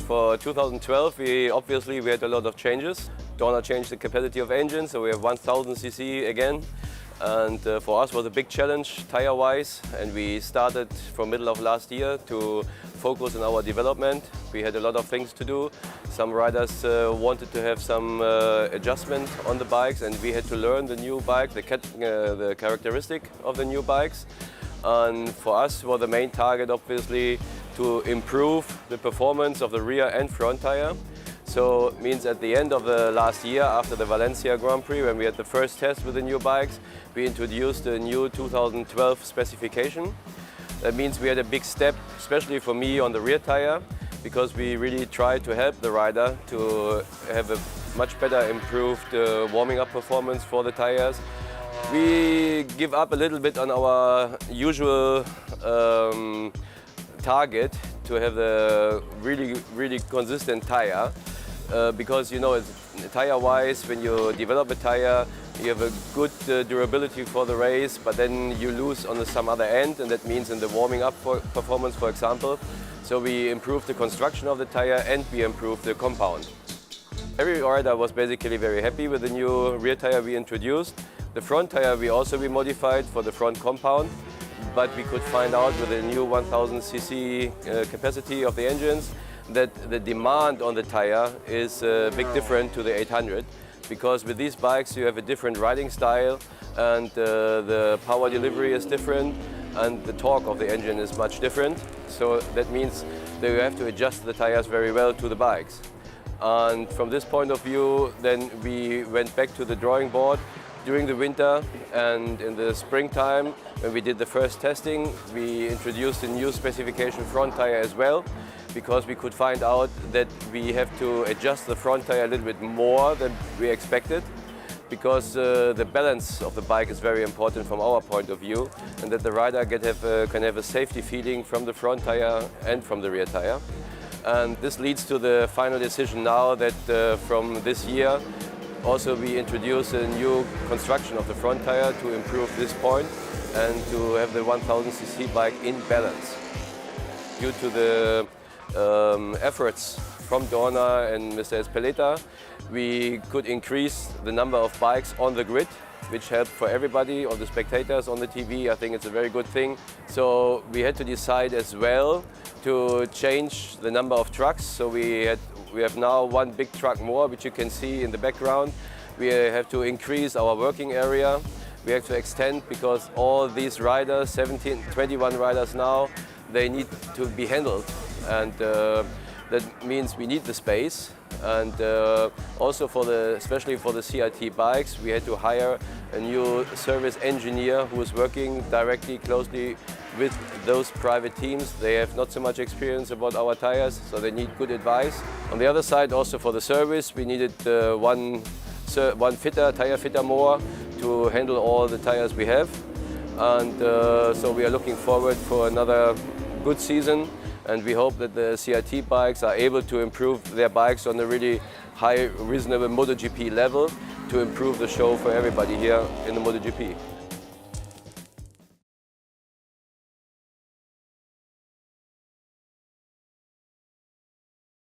For 2012, we had a lot of changes. Dorna changed the capacity of engines, so we have 1000 cc again. And for us was a big challenge tire-wise, and we started from middle of last year to focus on our development. We had a lot of things to do. Some riders wanted to have some adjustment on the bikes, and we had to learn the new bike, the characteristic of the new bikes. And for us was the main target obviously to improve the performance of the rear and front tire. So it means at the end of the last year, after the Valencia Grand Prix, when we had the first test with the new bikes, we introduced the new 2012 specification. That means we had a big step, especially for me, on the rear tire, because we really tried to help the rider to have a much better improved warming up performance for the tires. We give up a little bit on our usual target to have a really consistent tire. Because you know, tire-wise, when you develop a tire, you have a good durability for the race, but then you lose on some other end, and that means in the warming up performance, for example. So we improved the construction of the tire and we improved the compound. Every rider was basically very happy with the new rear tire we introduced. The front tire we also modified for the front compound, but we could find out with the new 1000 cc capacity of the engines that the demand on the tire is a big different to the 800, because with these bikes you have a different riding style, and the power delivery is different and the torque of the engine is much different. So that means that you have to adjust the tires very well to the bikes. And from this point of view, then we went back to the drawing board during the winter, and in the springtime when we did the first testing, we introduced a new specification front tire as well, because we could find out that we have to adjust the front tire a little bit more than we expected, because the balance of the bike is very important from our point of view, and that the rider can have a safety feeling from the front tire and from the rear tire. And this leads to the final decision now that from this year also we introduce a new construction of the front tire to improve this point and to have the 1000 cc bike in balance. Due to the efforts from Dorna and Mr. Espeleta, we could increase the number of bikes on the grid, which helped for everybody, all the spectators on the TV. I think it's a very good thing. So we had to decide as well to change the number of trucks. So we have now one big truck more, which you can see in the background. We have to increase our working area. We have to extend, because all these riders, 21 riders now, they need to be handled. And that means we need the space. And also especially for the CRT bikes, we had to hire a new service engineer who is working directly, closely with those private teams. They have not so much experience about our tires, so they need good advice. On the other side, also for the service, we needed one tire fitter more to handle all the tires we have. And so we are looking forward for another good season. And we hope that the CRT bikes are able to improve their bikes on a really high, reasonable MotoGP level to improve the show for everybody here in the MotoGP.